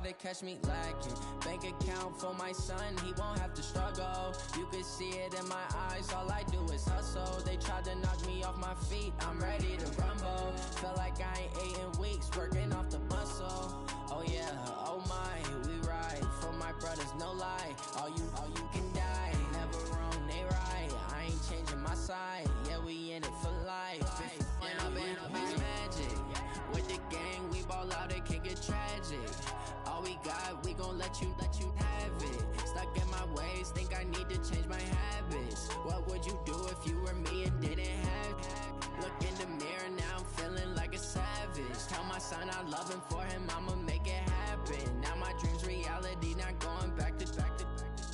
rather catch me lacking. Bank account for my son, he won't have to struggle. You can see it in my eyes, all I do is hustle. They tried to knock me off my feet, I'm ready to rumble. Feel like I ain't ate in weeks, working off the muscle. Oh yeah, oh my, we ride for my brothers, no lie. All you can die, never wrong, they right. I ain't changing my side, yeah, we in it for life. And I've been magic. With the gang, we ball out, it can get tragic. All we got, we gon' let you have it. Stuck in my ways, think I need to change my habits. What would you do if you were me and didn't have it? Look in the mirror, now I'm feeling like a savage. Tell my son I love him, for him I'ma make it happen. Now my dream's reality, not going back to.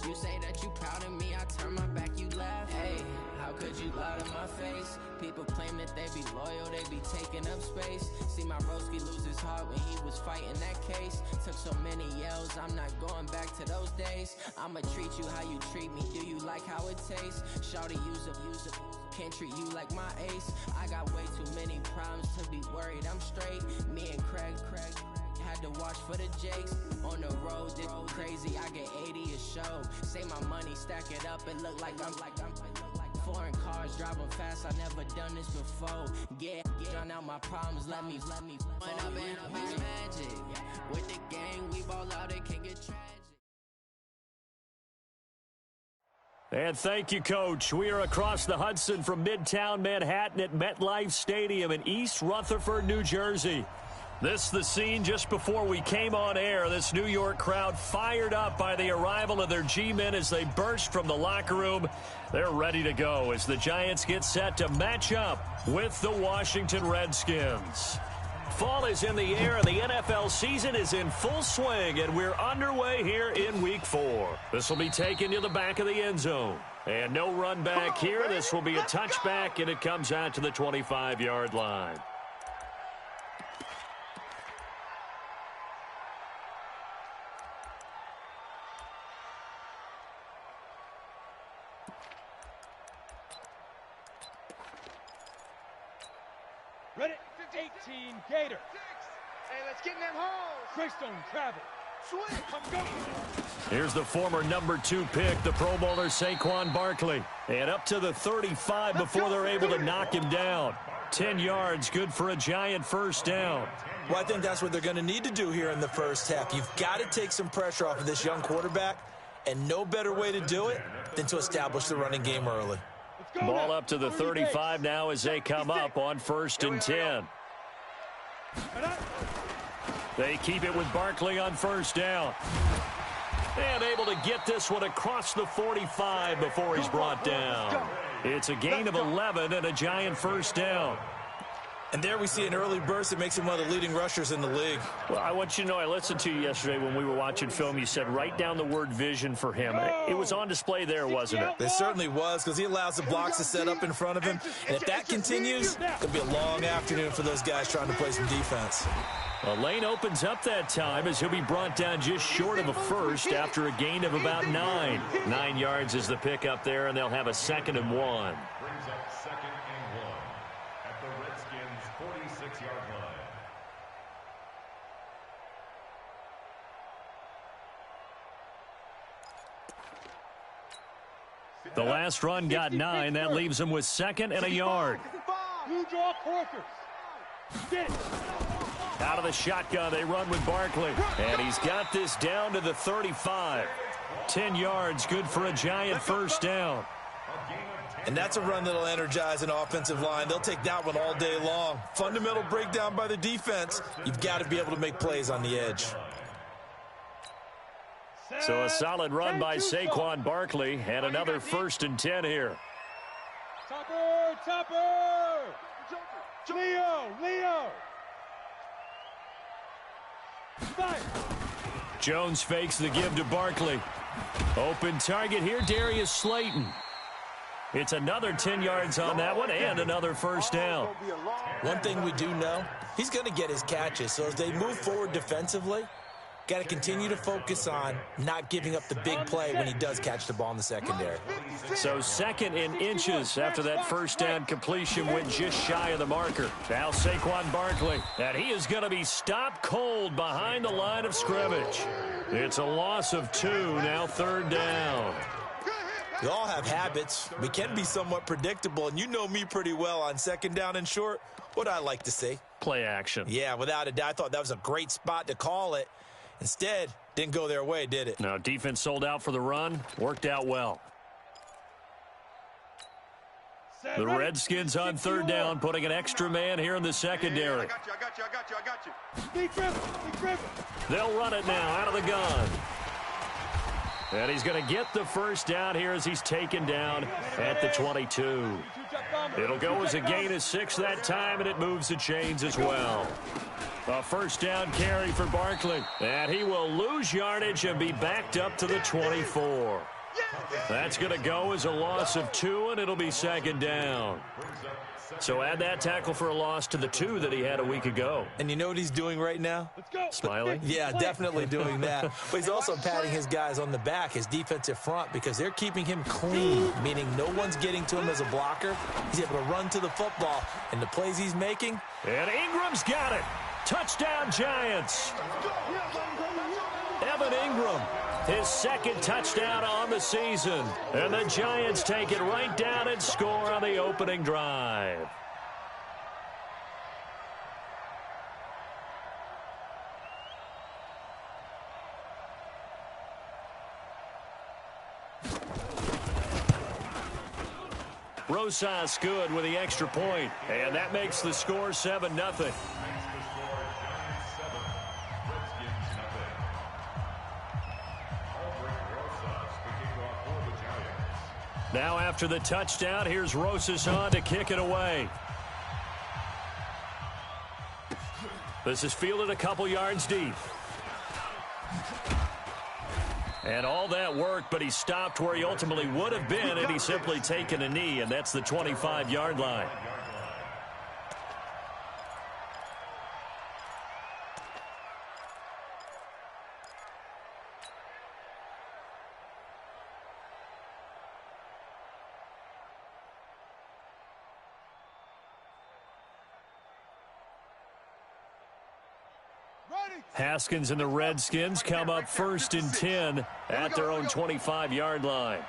You say that you proud of me, I turn my back, you laugh. Hey, how could you lie to my face? People claim that they be loyal, they be taking up space. See my broski lose his heart when he was fighting that case. Took so many yells, I'm not going back to those days. I'ma treat you how you treat me, do you like how it tastes? Shawty, use up, can't treat you like my ace. I got way too many problems to be worried, I'm straight. Me and Craig had to watch for the Jakes. On the road, this crazy, I get 80 a show. Say my money, stack it up, it look like I'm foreign cars, driving fast, I never done this before. Drown out my problems, let me When I've been magic. With the gang, we ball out, it can get tragic. And thank you, Coach. We are across the Hudson from Midtown Manhattan at MetLife Stadium in East Rutherford, New Jersey. This is the scene just before we came on air. This New York crowd fired up by the arrival of their G-men as they burst from the locker room. They're ready to go as the Giants get set to match up with the Washington Redskins. Fall is in the air and the NFL season is in full swing, and we're underway here in Week 4. This will be taken to the back of the end zone. And no run back here. This will be a touchback, and it comes out to the 25-yard line. Ready, 18, Gator. Hey, let's get in them holes. Greystone travel. Swing. I'm going. Here's the former number 2 pick, the Pro Bowler Saquon Barkley. And up to the 35 before they're able to knock him down. 10 yards, good for a Giant first down. Well, I think that's what they're going to need to do here in the first half. You've got to take some pressure off of this young quarterback, and no better way to do it than to establish the running game early. Ball up to the 35 now as they come up on 1st and 10. They keep it with Barkley on 1st down. And able to get this one across the 45 before he's brought down. It's a gain of 11 and a Giant first down. And there we see an early burst that makes him one of the leading rushers in the league. Well, I want you to know, I listened to you yesterday when we were watching film. You said write down the word vision for him. It was on display there, wasn't it? It certainly was, because he allows the blocks to set up in front of him. And if that continues, it'll be a long afternoon for those guys trying to play some defense. A lane opens up that time as he'll be brought down just short of a first after a gain of about 9. 9 yards is the pickup there, and they'll have a 2nd and 1. Brings up 2nd and 1 at the Redskins' 46-yard line. The last run got 9. That leaves him with 2nd and a yard. You draw corkers. Sit. Out of the shotgun, they run with Barkley. And he's got this down to the 35. 10 yards, good for a Giant first down. And that's a run that'll energize an offensive line. They'll take that one all day long. Fundamental breakdown by the defense. You've got to be able to make plays on the edge. So a solid run by Saquon Barkley and another 1st and 10 here. Topper! Leo! Fire. Jones fakes the give to Barkley. Open target here, Darius Slayton. It's another 10 yards on that one and another first down. One thing we do know, he's going to get his catches. So as they move forward defensively, Got to continue to focus on not giving up the big play when he does catch the ball in the secondary. So 2nd and inches after that first down completion went just shy of the marker. Now Saquon Barkley, and he is going to be stopped cold behind the line of scrimmage. It's a loss of 2, now 3rd down. We all have habits. We can be somewhat predictable, and you know me pretty well on 2nd down and short. What I like to see? Play action. Yeah, without a doubt. I thought that was a great spot to call it. Instead, didn't go their way, did it? Now, defense sold out for the run. Worked out well. The Redskins on 3rd down, putting an extra man here in the secondary. Be driven. They'll run it now out of the gun. And he's going to get the first down here as he's taken down at the 22. It'll go as a gain of 6 that time, and it moves the chains as well. A first down carry for Barkley. And he will lose yardage and be backed up to the 24. That's going to go as a loss of 2, and it'll be 2nd down. So add that tackle for a loss to the 2 that he had a week ago. And you know what he's doing right now? Smiling? Yeah, definitely doing that. But he's also patting his guys on the back, his defensive front, because they're keeping him clean, meaning no one's getting to him as a blocker. He's able to run to the football, and the plays he's making. And Ingram's got it. Touchdown, Giants. Evan Ingram, his 2nd touchdown on the season. And the Giants take it right down and score on the opening drive. Rosas good with the extra point, and that makes the score 7-0. Now after the touchdown, here's Rosas on to kick it away. This is fielded a couple yards deep. And all that work, but he stopped where he ultimately would have been had he simply taken a knee, and that's the 25-yard line. Haskins and the Redskins come up 1st and 10 at their own 25-yard line.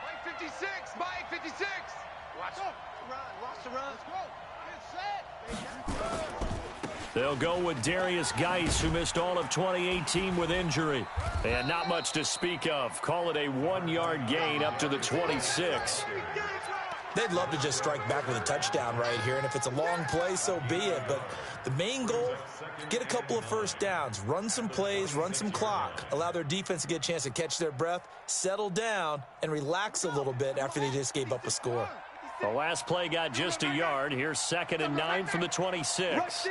Mike 56, Mike 56. Watch it. Lost the run. They'll go with Darius Geis, who missed all of 2018 with injury. And not much to speak of. Call it a 1-yard gain up to the 26. They'd love to just strike back with a touchdown right here, and if it's a long play, so be it. But the main goal, get a couple of first downs, run some plays, run some clock, allow their defense to get a chance to catch their breath, settle down, and relax a little bit after they just gave up a score. The last play got just a yard. Here's 2nd and 9 from the 26.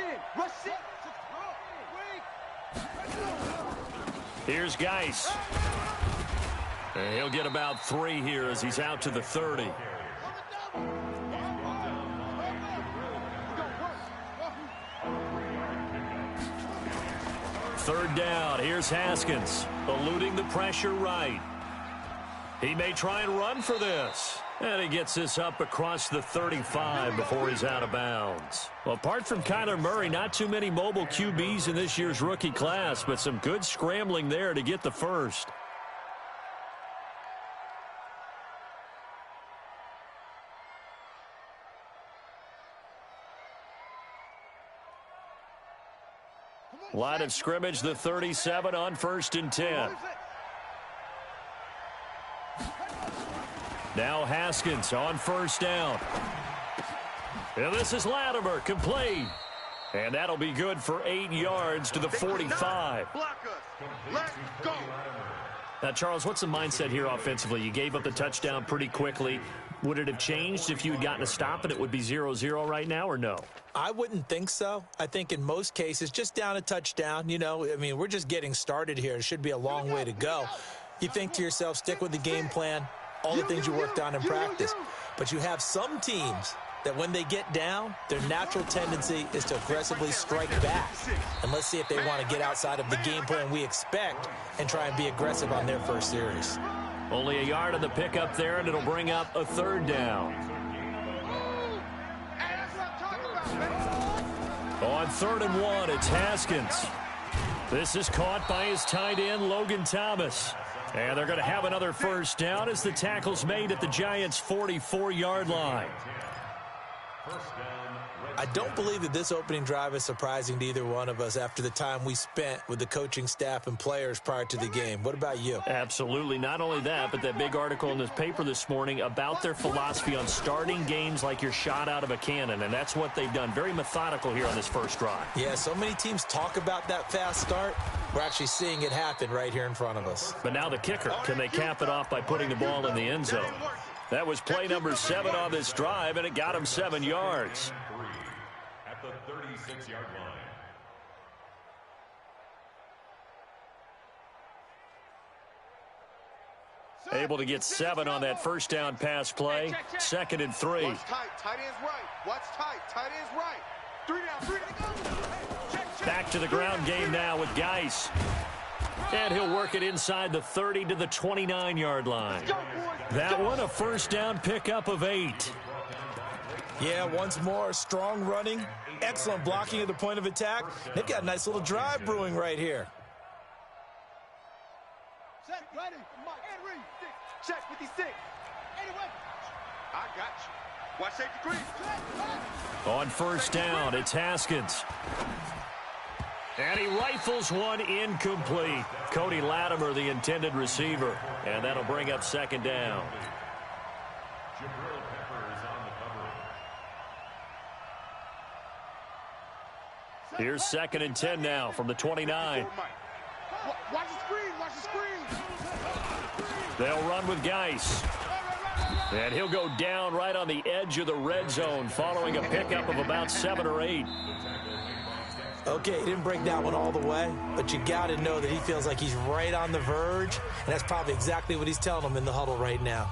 Here's Geis. And he'll get about 3 here as he's out to the 30. Third down. Here's Haskins, eluding the pressure right. He may try and run for this. And he gets this up across the 35 before he's out of bounds. Well, apart from Kyler Murray, not too many mobile QBs in this year's rookie class, but some good scrambling there to get the first. Line of scrimmage, the 37 on 1st and 10. Now Haskins on 1st down. And this is Latimer, complete. And that'll be good for 8 yards to the 45. Let's go. Now, Charles, what's the mindset here offensively? You gave up the touchdown pretty quickly. Would it have changed if you had gotten a stop and it would be 0-0 right now, or no? I wouldn't think so. I think in most cases, just down a touchdown, we're just getting started here. It should be a long way to go. You think to yourself, stick with the game plan, all the things you worked on in practice. But you have some teams that when they get down, their natural tendency is to aggressively strike back. And let's see if they want to get outside of the game plan we expect and try and be aggressive on their first series. Only a yard on the pickup there, and it'll bring up a third down. On 3rd and 1, it's Haskins. This is caught by his tight end, Logan Thomas. And they're going to have another first down as the tackle's made at the Giants' 44-yard line. I don't believe that this opening drive is surprising to either one of us after the time we spent with the coaching staff and players prior to the game. What about you? Absolutely. Not only that, but that big article in this paper this morning about their philosophy on starting games like you're shot out of a cannon, and that's what they've done. Very methodical here on this first drive. Yeah, so many teams talk about that fast start. We're actually seeing it happen right here in front of us. But now the kicker. Can they cap it off by putting the ball in the end zone? That was play number 7 on this drive, and it got him 7 yards. At the 36-yard line. Able to get 7 on that first down pass play. 2nd and 3. Watch tight. Tight end's right. Watch tight. Tight end's right. 3 down. 3 down. Back to the ground game now with Geis. And he'll work it inside the 30 to the 29-yard line. That one, a first down pickup of 8. Yeah, once more, strong running, excellent blocking at the point of attack. They've got a nice little drive brewing right here. Set, ready. Henry. Check 56. Anyway. I got you. Watch safety green. On first down, it's Haskins. And he rifles one incomplete. Cody Latimer, the intended receiver. And that'll bring up 2nd down. Here's 2nd and 10 now from the 29. Watch the screen. Watch the screen. They'll run with Geis. And he'll go down right on the edge of the red zone following a pickup of about 7 or 8. Okay, he didn't break that one all the way, but you got to know that he feels like he's right on the verge, and that's probably exactly what he's telling them in the huddle right now.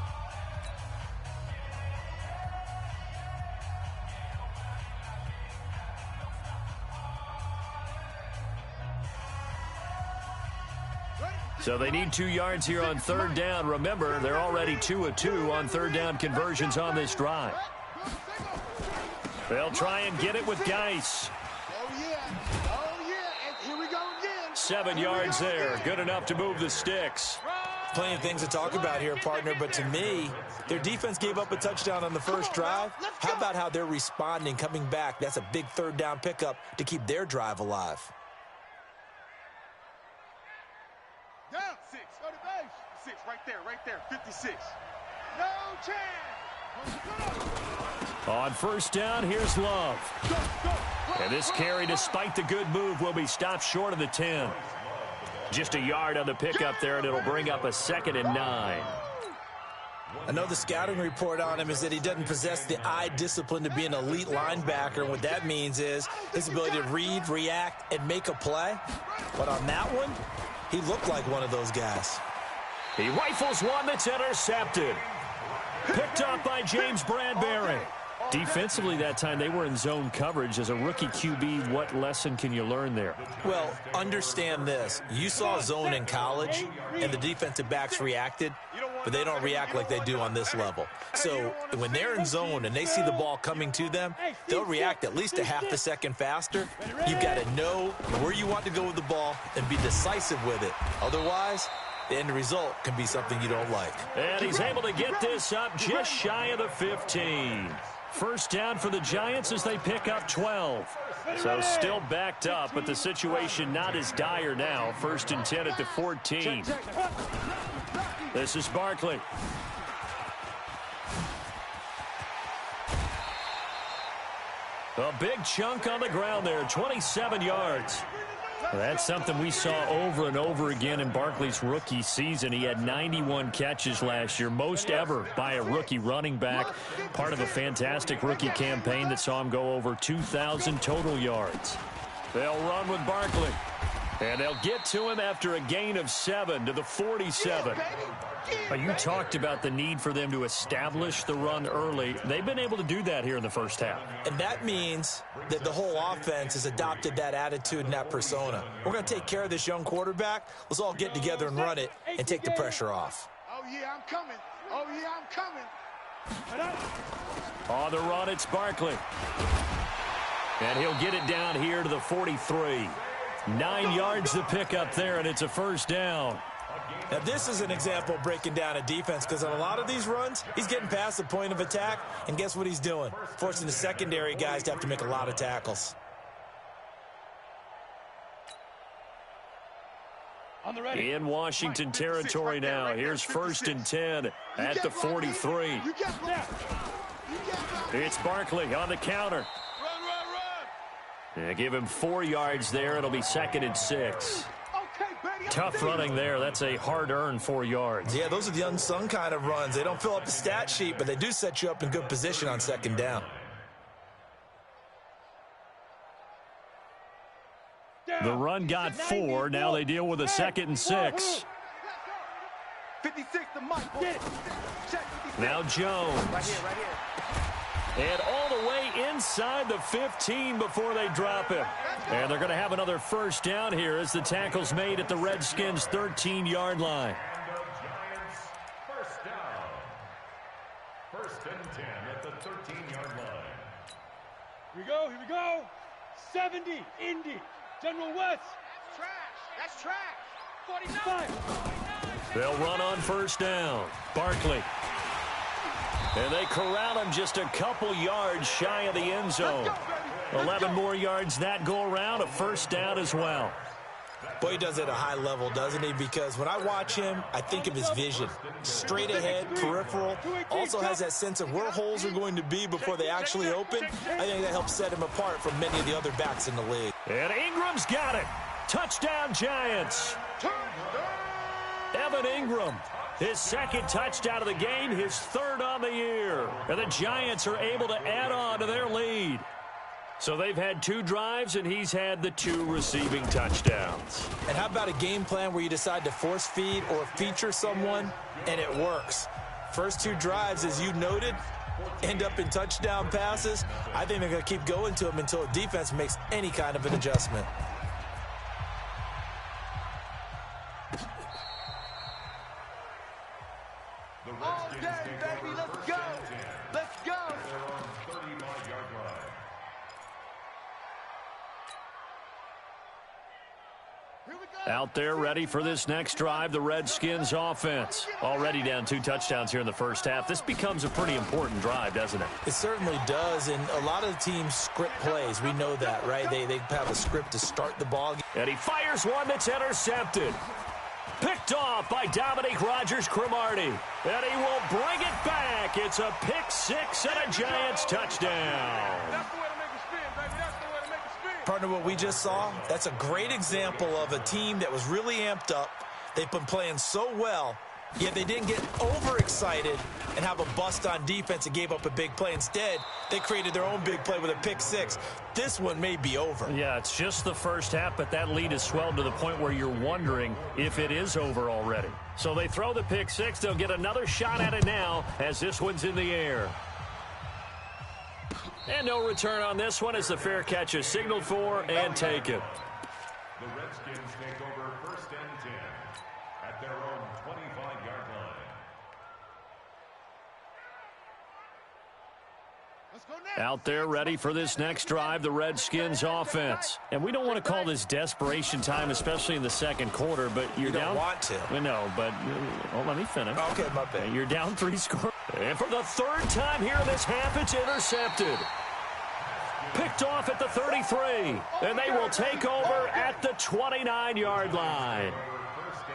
So they need 2 yards here on 3rd down. Remember, they're already 2 of 2 on 3rd down conversions on this drive. They'll try and get it with Geis. Oh, yeah. And here we go again. 7 yards there. Good enough to move the sticks. Plenty of things to talk about here, partner, but to me, their defense gave up a touchdown on the first drive. How about how they're responding, coming back? That's a big 3rd down pickup to keep their drive alive. Down. 6. Go to base. 6. Right there. 56. No chance. On first down, here's Love. And this carry, despite the good move, will be stopped short of the 10. Just a yard on the pickup there, and it'll bring up a 2nd and 9. I know the scouting report on him is that he doesn't possess the eye discipline to be an elite linebacker, and what that means is his ability to read, react, and make a play. But on that one, he looked like one of those guys. He rifles one that's intercepted. Picked up by James Bradbury. Defensively that time, they were in zone coverage. As a rookie QB, what lesson can you learn there? Well, understand this. You saw zone in college, and the defensive backs reacted, but they don't react like they do on this level. So when they're in zone and they see the ball coming to them, they'll react at least a half a second faster. You've got to know where you want to go with the ball and be decisive with it. Otherwise, the end result can be something you don't like. And he's able to get this up just shy of the 15. First down for the Giants as they pick up 12. So still backed up, but the situation not as dire now. 1st and 10 at the 14. This is Barkley. A big chunk on the ground there, 27 yards. That's something we saw over and over again in Barkley's rookie season. He had 91 catches last year, most ever by a rookie running back. Part of a fantastic rookie campaign that saw him go over 2,000 total yards. They'll run with Barkley. And they'll get to him after a gain of 7 to the 47. You talked about the need for them to establish the run early. They've been able to do that here in the first half. And that means that the whole offense has adopted that attitude and that persona. We're going to take care of this young quarterback. Let's all get together and run it and take the pressure off. Oh, yeah, I'm coming. Oh, yeah, I'm coming. On the run, it's Barkley. And he'll get it down here to the 43. 9 yards to pick up there, and it's a first down. Now, this is an example of breaking down a defense, because on a lot of these runs, he's getting past the point of attack, and guess what he's doing? Forcing the secondary guys to have to make a lot of tackles. In Washington territory now. Here's 1st and 10 at the 43. It's Barkley on the counter. Yeah, give him 4 yards there. It'll be 2nd and 6. Tough running there. That's a hard-earned 4 yards. Yeah, those are the unsung kind of runs. They don't fill up the stat sheet, but they do set you up in good position on 2nd down. The run got 4. Now they deal with a 2nd and 6. 56 to Mike. Now Jones. Right here. And all the way inside the 15 before they drop him. And they're going to have another first down here as the tackle's made at the Redskins' 13-yard line. First down. 1st and 10 at the 13-yard line. Here we go. 70, Indy, General West. That's trash. 45. They'll run on first down. Barkley. And they corral him just a couple yards shy of the end zone. 11 more yards that go around, a first down as well. Boy, he does it at a high level, doesn't he? Because when I watch him, I think of his vision. Straight ahead, peripheral. Also has that sense of where holes are going to be before they actually open. I think that helps set him apart from many of the other backs in the league. And Ingram's got it. Touchdown, Giants. Evan Ingram. His 2nd touchdown of the game, his 3rd on the year. And the Giants are able to add on to their lead. So they've had 2 drives, and he's had the 2 receiving touchdowns. And how about a game plan where you decide to force feed or feature someone, and it works? First 2 drives, as you noted, end up in touchdown passes. I think they're going to keep going to them until a defense makes any kind of an adjustment. All day, baby, let's go. Let's go. They're on 35-yard line. Out there ready for this next drive, the Redskins offense. Already down 2 touchdowns here in the first half. This becomes a pretty important drive, doesn't it? It certainly does, and a lot of the teams script plays. We know that, right? They have a script to start the ball game. And he fires one that's intercepted. Picked off by Dominique Rodgers-Cromartie. And he will bring it back. It's a pick 6 and a Giants touchdown. That's the way to make it spin, baby. That's the way to make it spin. Partner, what we just saw, that's a great example of a team that was really amped up. They've been playing so well, yet they didn't get overexcited and have a bust on defense and gave up a big play. Instead, they created their own big play with a pick 6. This one may be over. Yeah, it's just the first half, but that lead has swelled to the point where you're wondering if it is over already. So they throw the pick 6. They'll get another shot at it now as this one's in the air. And no return on this one as the fair catch is signaled for and taken. The Redskins take over 1st and 10 at their own 25-yard line. Out there ready for this next drive, the Redskins offense. And we don't want to call this desperation time, especially in the 2nd quarter, but you're down. You don't want to. No, but let me finish. Okay, my bad. You're down 3 scores. And for the 3rd time here in this half, it's intercepted. Picked off at the 33. And they will take over at the 29-yard line.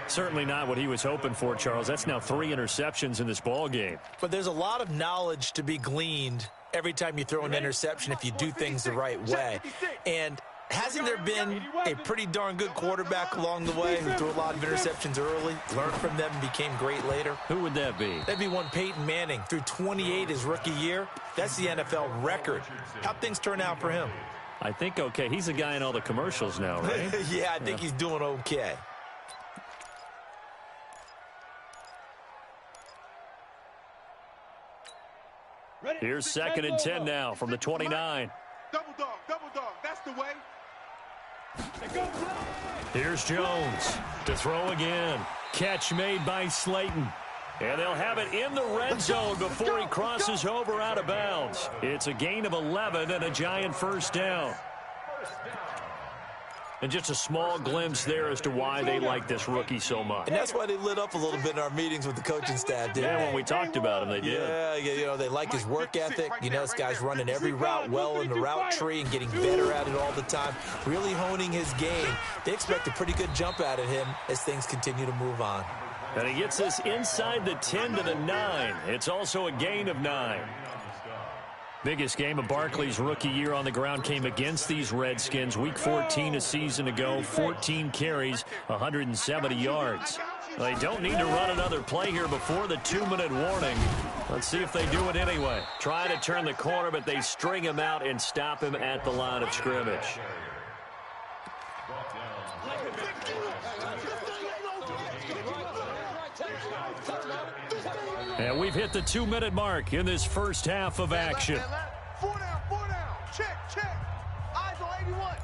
Certainly not what he was hoping for, Charles. That's now 3 interceptions in this ball game. But there's a lot of knowledge to be gleaned every time you throw an interception if you do things the right way. And hasn't there been a pretty darn good quarterback along the way who threw a lot of interceptions early, learned from them, and became great later? Who would that be? That'd be one Peyton Manning. Threw 28 his rookie year. That's the NFL record. How'd things turn out for him? I think okay. He's the guy in all the commercials now, right? Yeah, I think he's doing okay. Here's 2nd and 10 now from the 29. Double dog, that's the way. Here's Jones to throw again. Catch made by Slayton. And they'll have it in the red zone before he crosses over out of bounds. It's a gain of 11 and a Giant first down. And just a small glimpse there as to why they like this rookie so much. And that's why they lit up a little bit in our meetings with the coaching staff, didn't they? Yeah, when we talked about him, they did. Yeah, you know, they like his work ethic. You know, this guy's running every route well in the route tree and getting better at it all the time, really honing his game. They expect a pretty good jump out of him as things continue to move on. And he gets us inside the 10 to the 9. It's also a gain of 9. Biggest game of Barkley's rookie year on the ground came against these Redskins. Week 14 a season ago, 14 carries, 170 yards. They don't need to run another play here before the 2-minute warning. Let's see if they do it anyway. Try to turn the corner, but they string him out and stop him at the line of scrimmage. And we've hit the 2-minute mark in this first half of action. 4 down. Check. Eyes on 81.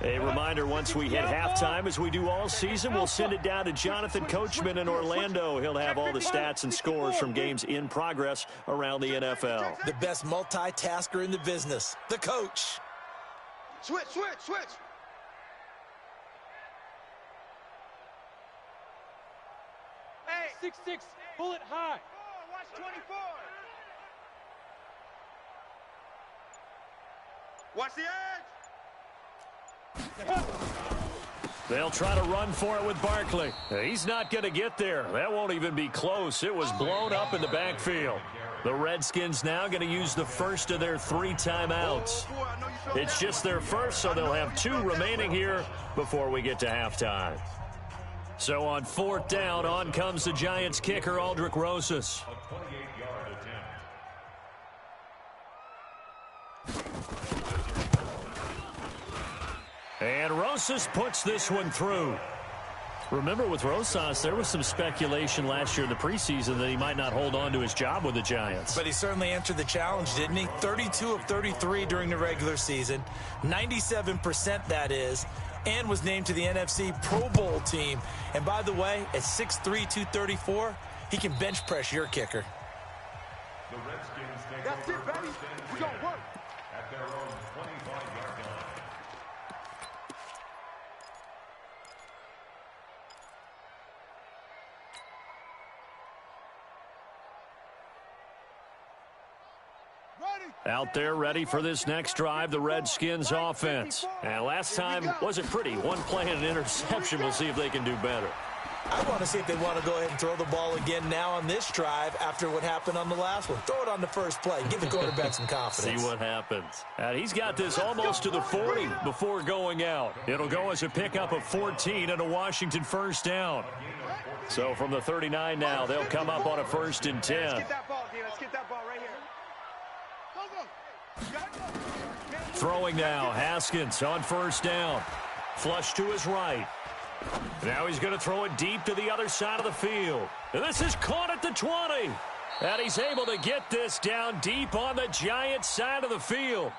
A reminder, once we hit halftime, as we do all season, we'll send it down to Jonathan Coachman in Orlando. He'll have all the stats and scores from games in progress around the NFL. The best multitasker in the business, the coach. Switch. Hey, 6'6", bullet high. Watch 24. Watch the edge. They'll try to run for it with Barkley. He's not going to get there. That won't even be close. It was blown up in the backfield. The Redskins now going to use the first of their 3 timeouts. It's just their first, so they'll have 2 remaining here before we get to halftime. So on 4th down, on comes the Giants kicker, Aldrick Rosas. And Rosas puts this one through. Remember, with Rosas, there was some speculation last year in the preseason that he might not hold on to his job with the Giants. But he certainly answered the challenge, didn't he? 32 of 33 during the regular season, 97% that is, and was named to the NFC Pro Bowl team. And by the way, at 6'3", 234, he can bench press your kicker. The Redskins take That's over it, baby. We gonna work. at their own 25-yard line. Out there ready for this next drive, the Redskins offense. And last time wasn't pretty. One play and an interception. We'll see if they can do better. I want to see if they want to go ahead and throw the ball again now on this drive after what happened on the last one. Throw it on the first play. Give the quarterback some confidence. See what happens. And he's got this almost to the 40 before going out. It'll go as a pickup of 14 and a Washington first down. So from the 39 now, they'll come up on a 1st and 10. Let's get that ball, D. Let's get that ball right here. Throwing now, Haskins on 1st down. Flush to his right. Now he's going to throw it deep to the other side of the field. And this is caught at the 20. And he's able to get this down deep on the Giants side of the field.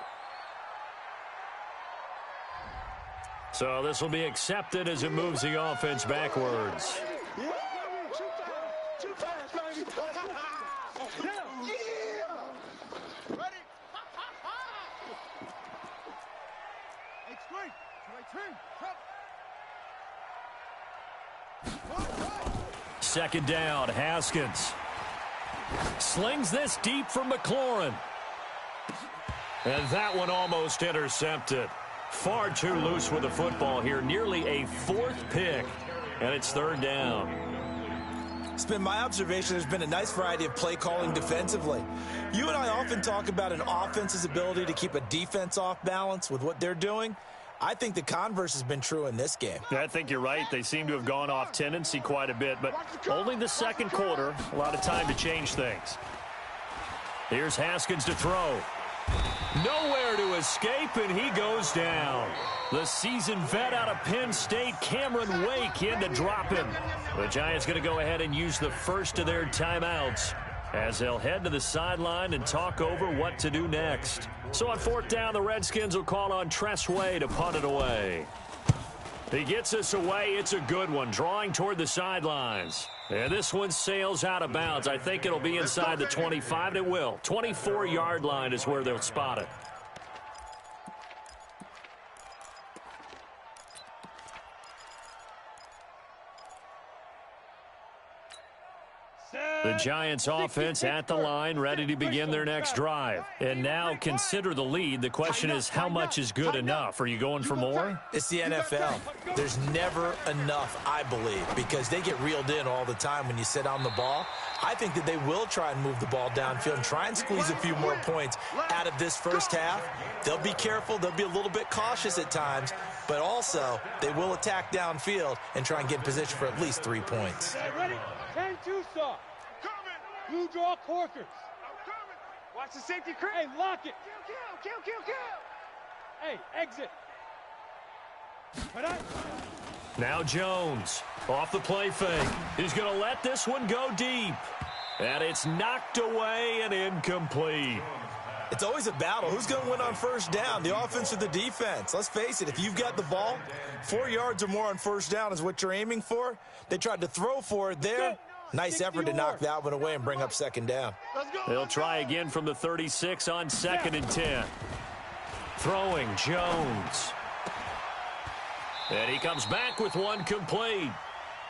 So this will be accepted as it moves the offense backwards. Second down, Haskins. Slings this deep from McLaurin. And that one almost intercepted. Far too loose with the football here. Nearly a 4th pick. And it's 3rd down. It's been my observation there's been a nice variety of play calling defensively. You and I often talk about an offense's ability to keep a defense off balance with what they're doing. I think the converse has been true in this game. I think you're right. They seem to have gone off tendency quite a bit, but only the 2nd quarter. A lot of time to change things. Here's Haskins to throw. Nowhere to escape, and he goes down. The seasoned vet out of Penn State, Cameron Wake, in to drop him. The Giants going to go ahead and use the first of their timeouts as they'll head to the sideline and talk over what to do next. So on fourth down, the Redskins will call on Tress Way to punt it away. He gets us away. It's a good one, drawing toward the sidelines. And this one sails out of bounds. I think it'll be inside the 25, and it will. 24-yard line is where they'll spot it. The Giants offense at the line, ready to begin their next drive. And now consider the lead. The question is, how much is good enough? Are you going for more? It's the NFL. There's never enough, I believe, because they get reeled in all the time when you sit on the ball. I think that they will try and move the ball downfield and try and squeeze a few more points out of this first half. They'll be careful. They'll be a little bit cautious at times, but also they will attack downfield and try and get in position for at least 3 points. Ready? 10-2 saw. Blue draw Corkers. Watch the safety creep. Hey, lock it. Kill. Hey, exit. Now Jones off the play fake. He's going to let this one go deep. And it's knocked away and incomplete. It's always a battle. Who's going to win on first down, the offense or the defense? Let's face it, if you've got the ball, 4 yards or more on first down is what you're aiming for. They tried to throw for it there. Nice effort to knock that one away and bring up second down. They'll try again from the 36 on 2nd and 10. Throwing Jones. And he comes back with one complete.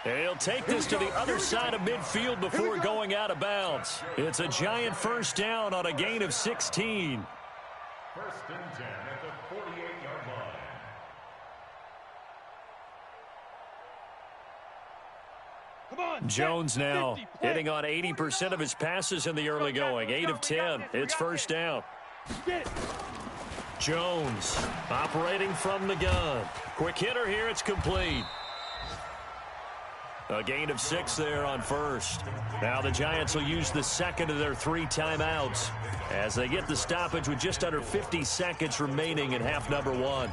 And he'll take this to the other side of midfield before going out of bounds. It's a Giant first down on a gain of 16. First and 10 at the 48-yard line. Jones now hitting on 80% of his passes in the early going. 8 of 10. It's first down. Jones operating from the gun. Quick hitter here. It's complete. A gain of 6 there on first. Now the Giants will use the second of their 3 timeouts as they get the stoppage with just under 50 seconds remaining in half number 1.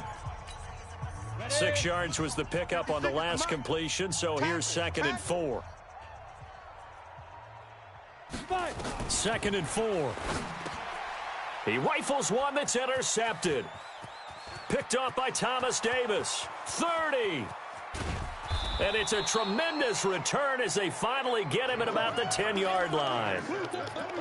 6 yards was the pickup on the last completion, so here's 2nd and 4. 2nd and 4. He rifles one that's intercepted. Picked off by Thomas Davis. 30. And it's a tremendous return as they finally get him at about the 10-yard line.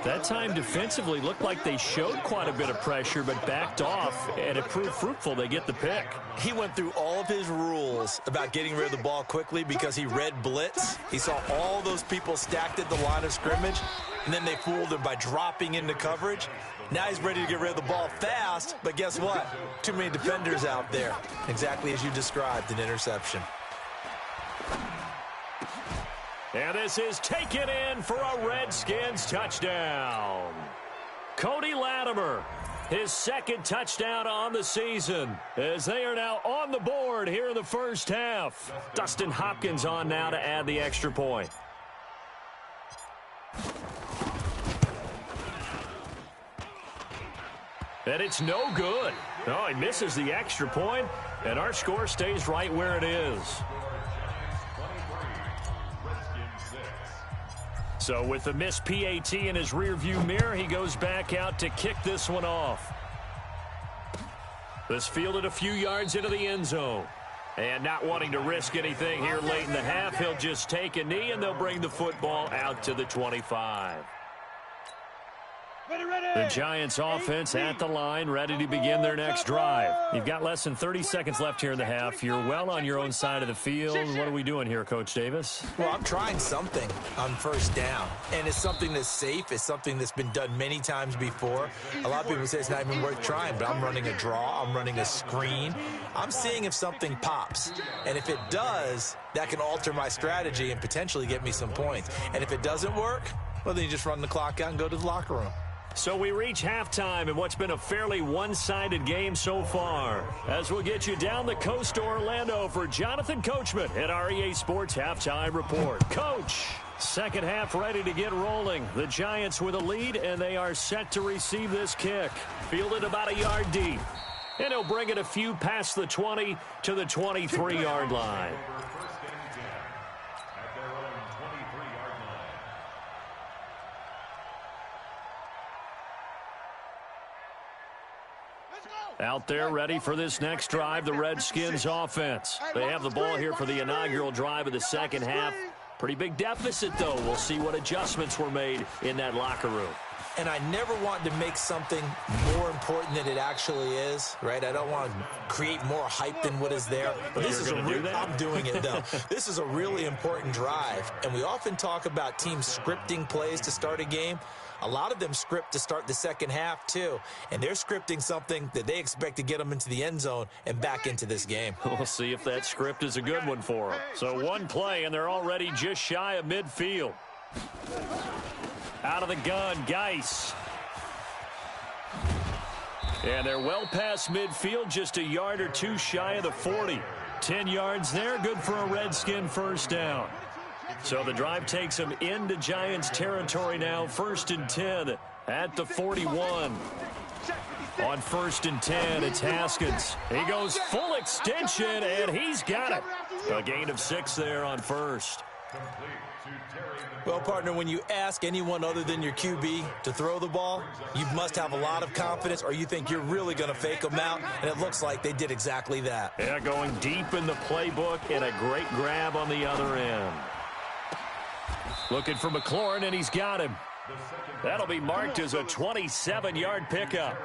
That time defensively looked like they showed quite a bit of pressure but backed off, and it proved fruitful. They get the pick. He went through all of his rules about getting rid of the ball quickly because he read blitz. He saw all those people stacked at the line of scrimmage, and then they fooled him by dropping into coverage. Now he's ready to get rid of the ball fast, but guess what? Too many defenders out there. Exactly as you described, an interception. And this is taken in for a Redskins touchdown. Cody Latimer, his 2nd touchdown on the season, as they are now on the board here in the first half. Dustin Hopkins on now to add the extra point. And it's no good. Oh, he misses the extra point, and our score stays right where it is. So with the missed PAT in his rearview mirror, he goes back out to kick this one off. This fielded a few yards into the end zone. And not wanting to risk anything here late in the half, he'll just take a knee, and they'll bring the football out to the 25. The Giants offense at the line, ready to begin their next drive. You've got less than 30 seconds left here in the half. You're well on your own side of the field. What are we doing here, Coach Davis? Well, I'm trying something on first down, and it's something that's safe. It's something that's been done many times before. A lot of people say it's not even worth trying, but I'm running a draw. I'm running a screen. I'm seeing if something pops, and if it does, that can alter my strategy and potentially get me some points. And if it doesn't work, well, then you just run the clock out and go to the locker room. So we reach halftime in what's been a fairly one-sided game so far. As we'll get you down the coast to Orlando for Jonathan Coachman at our EA Sports Halftime Report. Coach. Second half ready to get rolling. The Giants with a lead, and they are set to receive this kick. Fielded about a yard deep. And he'll bring it a few past the 20 to the 23-yard line. Out there ready for this next drive, the Redskins offense. They have the ball here for the inaugural drive of the second half. Pretty big deficit, though. We'll see what adjustments were made in that locker room. And I never want to make something more important than it actually is, right? I don't want to create more hype than what is there. But this is I'm doing it, though. This is a really important drive. And we often talk about teams scripting plays to start a game. A lot of them script to start the second half, too. And they're scripting something that they expect to get them into the end zone and back into this game. We'll see if that script is a good one for them. So one play, and they're already just shy of midfield. Out of the gun, Geis. And they're well past midfield, just a yard or two shy of the 40. 10 yards there, good for a Redskin first down. So the drive takes them into Giants territory now, 1st and 10 at the 41. On 1st and 10, it's Haskins. He goes full extension, and he's got it. A gain of 6 there on first. Well, partner, when you ask anyone other than your QB to throw the ball, you must have a lot of confidence, or you think you're really going to fake them out, and it looks like they did exactly that. Yeah, going deep in the playbook, and a great grab on the other end. Looking for McLaurin, and he's got him. That'll be marked as a 27-yard pickup.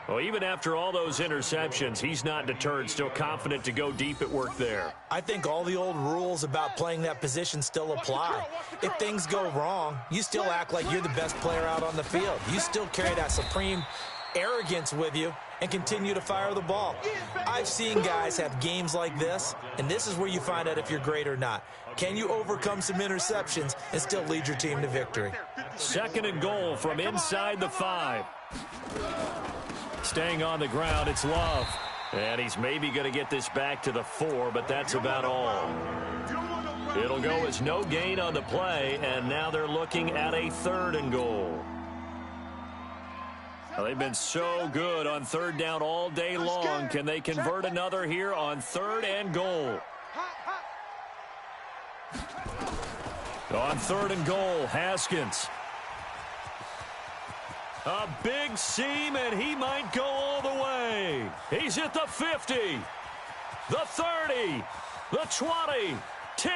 Well, even after all those interceptions, he's not deterred, still confident to go deep at work there. I think all the old rules about playing that position still apply. If things go wrong, you still act like you're the best player out on the field. You still carry that supreme arrogance with you and continue to fire the ball. I've seen guys have games like this, and this is where you find out if you're great or not. Can you overcome some interceptions and still lead your team to victory? 2nd and goal from inside the 5. Staying on the ground, it's Love. And he's maybe going to get this back to the 4, but that's about all. It'll go as no gain on the play, and now they're looking at a 3rd and goal. Well, they've been so good on 3rd down all day long. Can they convert another here on 3rd and goal? On 3rd and goal, Haskins. A big seam, and he might go all the way. He's at the 50, the 30, the 20, 10,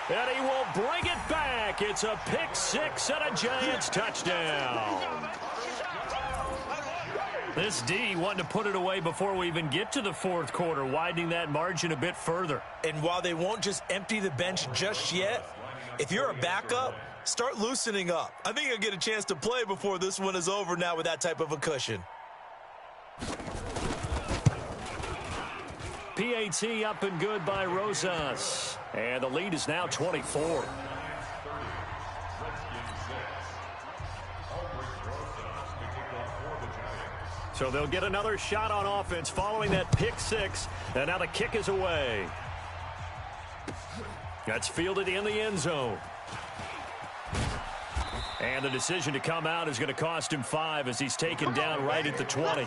and he will bring it back. It's a pick 6 and a Giants touchdown. This D wanting to put it away before we even get to the 4th quarter, widening that margin a bit further. And while they won't just empty the bench just yet, if you're a backup, start loosening up. I think you'll get a chance to play before this one is over now with that type of a cushion. PAT up and good by Rosas. And the lead is now 24. So they'll get another shot on offense following that pick 6. And now the kick is away. That's fielded in the end zone. And the decision to come out is going to cost him 5 as he's taken down right at the 20.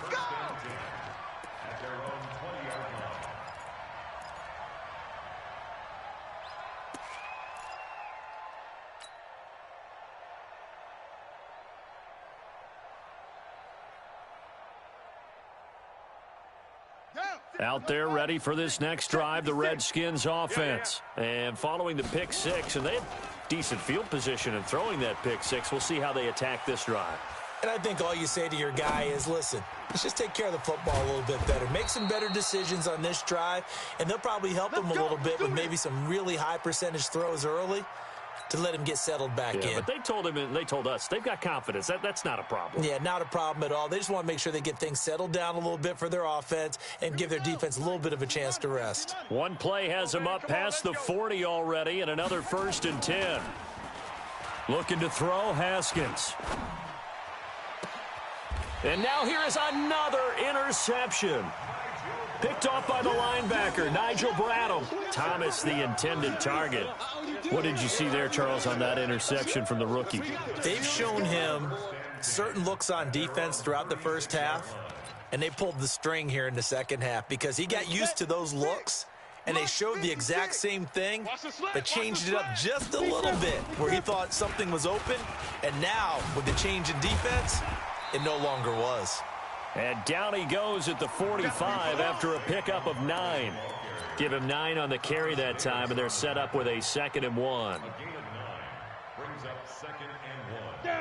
Out there ready for this next drive, the Redskins offense. And following the pick 6, and they have decent field position in throwing that pick 6. We'll see how they attack this drive. And I think all you say to your guy is, listen, let's just take care of the football a little bit better. Make some better decisions on this drive, and they'll probably help him a little bit with maybe some really high percentage throws early to let him get settled back in. But they told him and they told us they've got confidence. That's not a problem. Yeah, not a problem at all. They just want to make sure they get things settled down a little bit for their offense and give their defense a little bit of a chance to rest. One play has them up past the 40 already, and another 1st and 10. Looking to throw, Haskins. And now here is another interception. Picked off by the linebacker, Nigel Bradham. Thomas, the intended target. What did you see there, Charles, on that interception from the rookie? They've shown him certain looks on defense throughout the first half, and they pulled the string here in the second half because he got used to those looks, and they showed the exact same thing, but changed it up just a little bit where he thought something was open, and now with the change in defense, it no longer was. And down he goes at the 45 after a pickup of 9. Give him 9 on the carry that time, and they're set up with a 2nd and 1.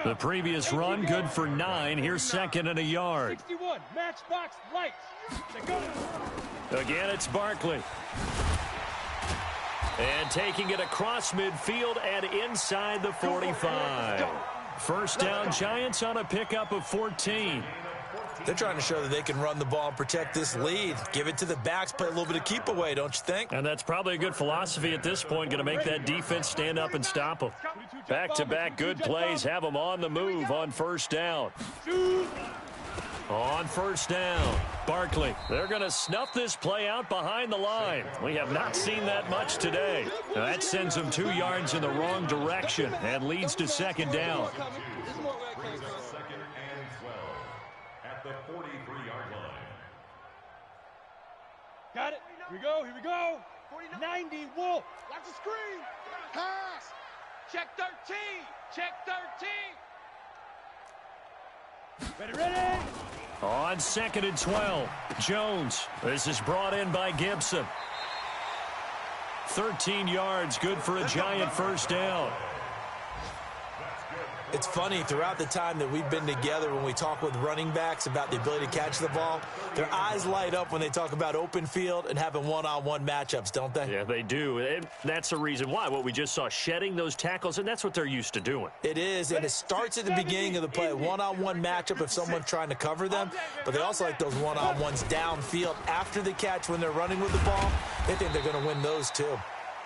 The previous run, good for 9. Here's 2nd and a yard. 61, matchbox lights. Again, it's Barkley. And taking it across midfield and inside the 45. First down, Giants on a pickup of 14. They're trying to show that they can run the ball and protect this lead. Give it to the backs, play a little bit of keep away, don't you think? And that's probably a good philosophy at this point, going to make that defense stand up and stop them. Back-to-back good plays, have them on the move on first down. On first down, Barkley. They're going to snuff this play out behind the line. We have not seen that much today. Now that sends them 2 yards in the wrong direction and leads to 2nd down. At the 43-yard line. Got it. Here we go. Here we go. 90 Wolf. Watch the screen. Pass. Check 13. Check 13. Ready. On 2nd and 12, Jones. This is brought in by Gibson. 13 yards, good for a Giant first down. It's funny, throughout the time that we've been together, when we talk with running backs about the ability to catch the ball, their eyes light up when they talk about open field and having one-on-one matchups, don't they? Yeah, they do. And that's the reason why. What we just saw, shedding those tackles, and that's what they're used to doing. It is, and it starts at the beginning of the play. One-on-one matchup if someone's trying to cover them, but they also like those one-on-ones downfield after the catch when they're running with the ball. They think they're going to win those too.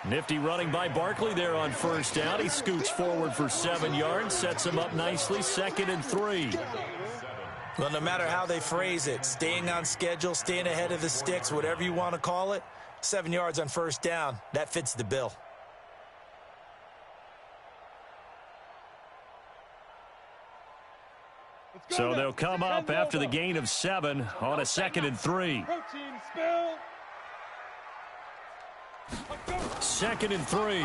Nifty running by Barkley there on first down. He scoots forward for 7 yards, sets him up nicely, 2nd and 3. Well, no matter how they phrase it, staying on schedule, staying ahead of the sticks, whatever you want to call it, 7 yards on first down, that fits the bill. So they'll come up after the gain of 7 on a 2nd and 3. Protein spill. 2nd and 3.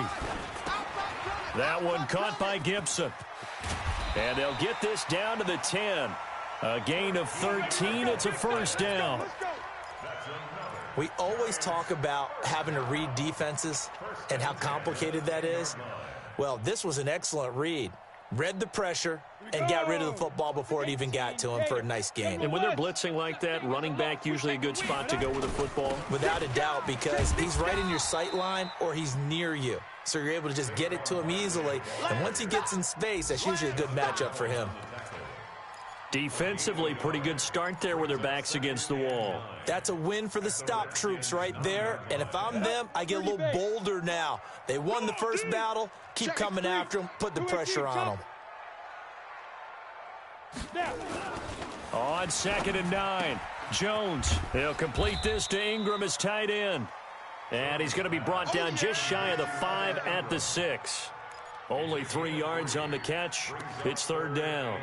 That one caught by Gibson. And they'll get this down to the 10. A gain of 13. It's a first down. We always talk about having to read defenses and how complicated that is. Well, this was an excellent read. Read the pressure and got rid of the football before it even got to him for a nice gain. And when they're blitzing like that, running back usually a good spot to go with the football? Without a doubt, because he's right in your sight line or he's near you. So you're able to just get it to him easily. And once he gets in space, that's usually a good matchup for him. Defensively, pretty good start there with their backs against the wall. That's a win for the stop troops right there. And if I'm them, I get a little bolder now. They won the first battle. Keep coming after them. Put the pressure on them. On 2nd and 9, Jones. He'll complete this to Ingram as tight end. And he's going to be brought down just shy of the 5 at the 6. Only 3 yards on the catch. It's 3rd down.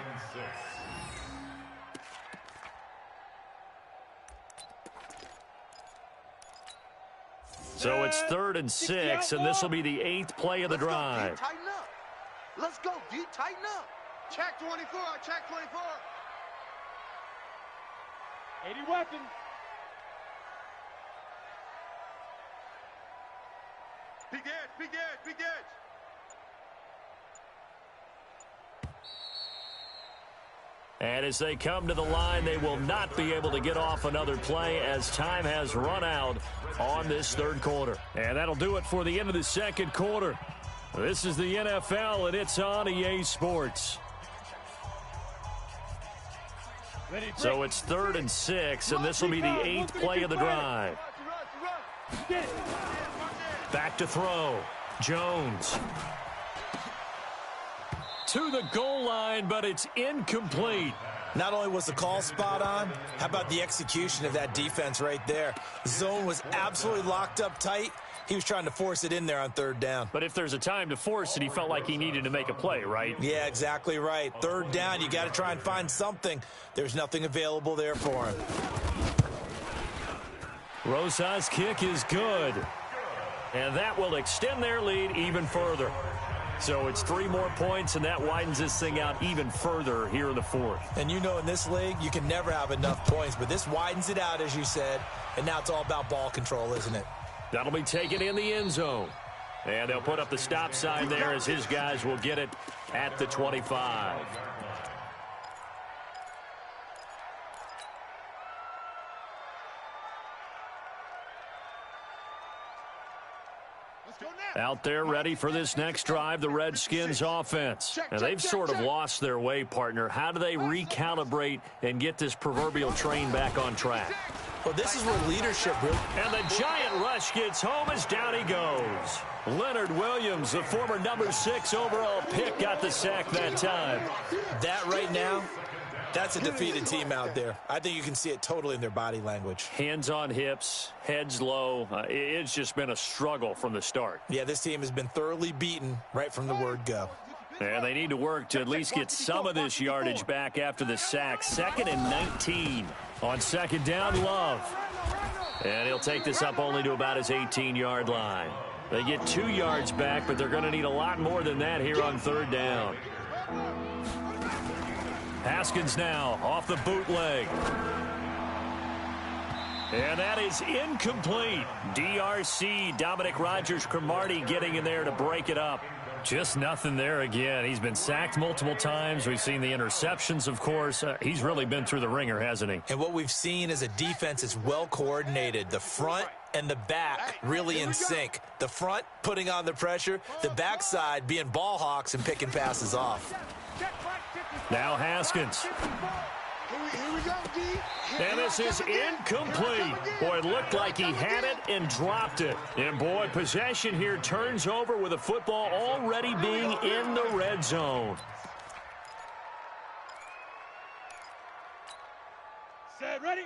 So it's 3rd and 6, and this will be the 8th play of the drive. Tighten up. Let's go, D. Tighten up. Check 24. Check 24. 80 weapons. Big edge. Big edge. Big edge. And as they come to the line, they will not be able to get off another play as time has run out on this 3rd quarter. And that'll do it for the end of the 2nd quarter. This is the NFL, and it's on EA Sports. So it's 3rd and 6, and this will be the 8th play of the drive. Back to throw. Jones. To the goal line, but it's incomplete. Not only was the call spot on, how about the execution of that defense right there? The zone was absolutely locked up tight. He was trying to force it in there on third down. But if there's a time to force it, he felt like he needed to make a play, right? Yeah, exactly right. Third down, you got to try and find something. There's nothing available there for him. Rosas' kick is good. And that will extend their lead even further. So it's 3 more points, and that widens this thing out even further here in the fourth. And you know in this league, you can never have enough points, but this widens it out, as you said, and now it's all about ball control, isn't it? That'll be taken in the end zone. And they'll put up the stop sign there as his guys will get it at the 25. Out there ready for this next drive, the Redskins offense. And they've sort of lost their way, partner. How do they recalibrate and get this proverbial train back on track? Well, this is where leadership really... And the giant rush gets home as down he goes. Leonard Williams, the former number 6 overall pick, got the sack that time. That right now, that's a defeated team out there. I think you can see it totally in their body language. Hands on hips, heads low. It's just been a struggle from the start. Yeah, this team has been thoroughly beaten right from the word go. And they need to work to at least get some of this yardage back after the sack. 2nd and 19 on 2nd down, Love. And he'll take this up only to about his 18-yard line. They get 2 yards back, but they're going to need a lot more than that here on 3rd down. Haskins now off the bootleg. And that is incomplete. DRC, Dominic Rodgers-Cromartie getting in there to break it up. Just nothing there again. He's been sacked multiple times. We've seen the interceptions, of course. He's really been through the ringer, hasn't he? And what we've seen is a defense that's well coordinated. The front and the back really in sync. The front putting on the pressure, the backside being ball hawks and picking passes off. Now Haskins. And this is incomplete. Boy, it looked like he had it and dropped it. And boy, possession here turns over with the football already being in the red zone. Set, ready?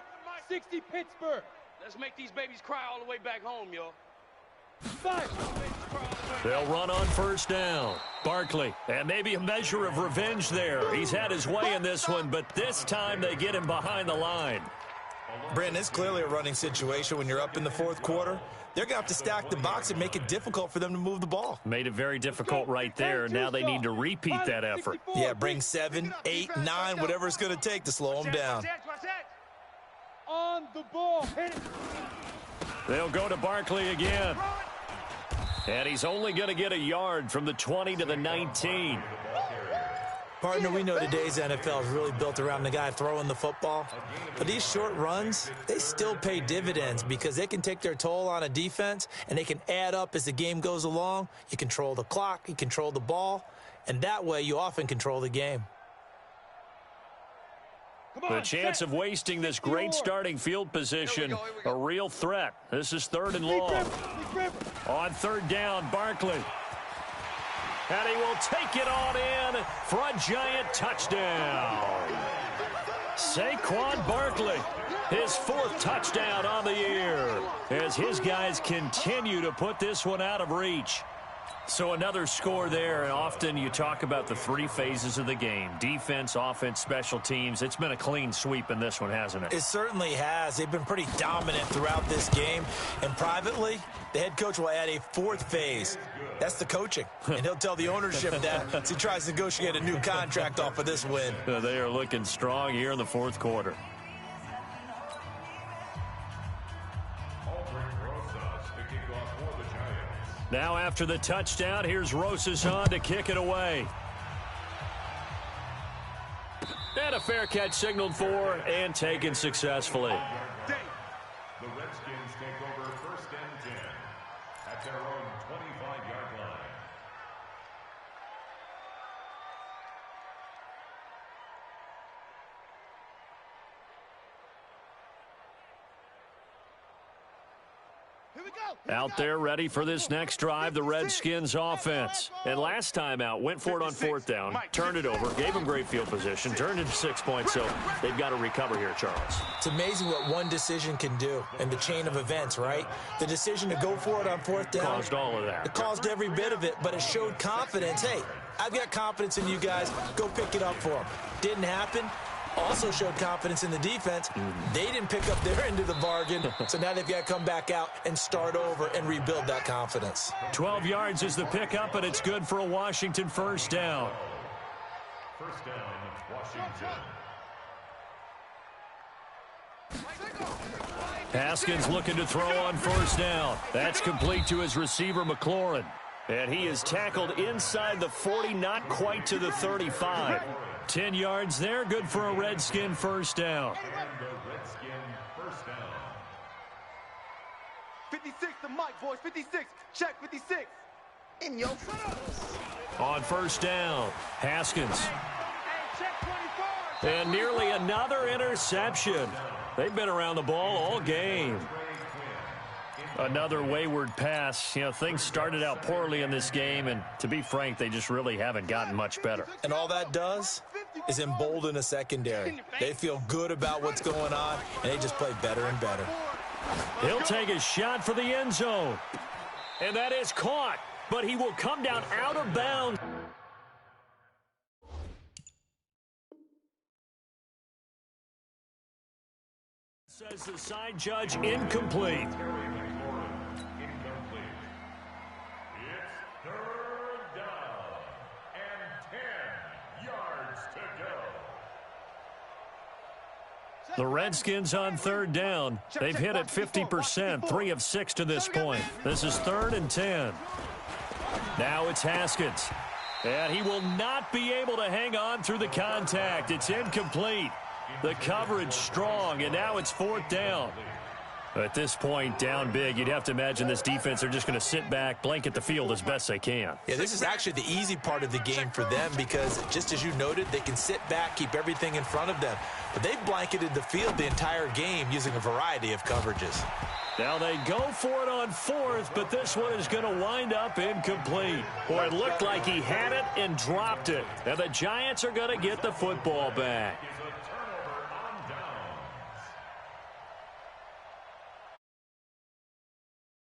60 Pittsburgh. Let's make these babies cry all the way back home, y'all. 5. They'll run on 1st down. Barkley, and maybe a measure of revenge there. He's had his way in this one, but this time they get him behind the line. Brandon, it's clearly a running situation when you're up in the 4th quarter. They're going to have to stack the box and make it difficult for them to move the ball. Made it very difficult right there. Now they need to repeat that effort. Yeah, bring 7, 8, 9, whatever it's going to take to slow them down. On the ball. Hit it. They'll go to Barkley again. And he's only going to get a yard from the 20 to the 19. Partner, we know today's NFL is really built around the guy throwing the football. But these short runs, they still pay dividends because they can take their toll on a defense, and they can add up as the game goes along. You control the clock, you control the ball, and that way you often control the game. The chance of wasting this great starting field position, a real threat. This is 3rd and long. On 3rd down, Barkley. And he will take it on in for a giant touchdown. Saquon Barkley, his 4th touchdown on the year, as his guys continue to put this one out of reach. So another score there, and often you talk about the 3 phases of the game. Defense, offense, special teams. It's been a clean sweep in this one, hasn't it? It certainly has. They've been pretty dominant throughout this game. And privately, the head coach will add a 4th phase. That's the coaching. And he'll tell the ownership that as he tries to negotiate a new contract off of this win. They are looking strong here in the 4th quarter. Now after the touchdown, here's Rosas on to kick it away. And a fair catch signaled for and taken successfully. The Redskins take over 1st and 10 at their own 25-yard line. Out there ready for this next drive, the Redskins offense. And last time out, went for it on fourth down, turned it over, gave them great field position, turned into 6 points, so they've got to recover here, Charles. It's amazing what one decision can do in the chain of events, right? The decision to go for it on fourth down. Caused all of that. It caused every bit of it, but it showed confidence. Hey, I've got confidence in you guys. Go pick it up for them. Didn't happen. Also showed confidence in the defense. They didn't pick up their end of the bargain, so now they've got to come back out and start over and rebuild that confidence. 12 yards is the pickup, and it's good for a Washington first down. First down, Washington. Haskins looking to throw on first down. That's complete to his receiver, McLaurin. And he is tackled inside the 40, not quite to the 35. 10 yards there, good for a Redskin first down. And the Redskin first down. 56 to Mike, boys. 56. Check 56. In your face. On first down, Haskins. And nearly another interception. They've been around the ball all game. Another wayward pass. You know, things started out poorly in this game, and to be frank, they just really haven't gotten much better. And all that does is embolden a secondary. They feel good about what's going on, and they just play better and better. He'll take a shot for the end zone. And that is caught, but he will come down out of bounds. Says the side judge, incomplete. Incomplete. It's third down and 10 yards to go. The Redskins on third down. They've hit it 50%, 3 of 6 to this point. This is 3rd and 10. Now it's Haskins. And he will not be able to hang on through the contact. It's incomplete. The coverage strong, and now it's 4th down. At this point, down big, you'd have to imagine this defense are just going to sit back, blanket the field as best they can. Yeah, this is actually the easy part of the game for them because, just as you noted, they can sit back, keep everything in front of them. But they've blanketed the field the entire game using a variety of coverages. Now they go for it on 4th, but this one is going to wind up incomplete. Boy, it looked like he had it and dropped it. And the Giants are going to get the football back.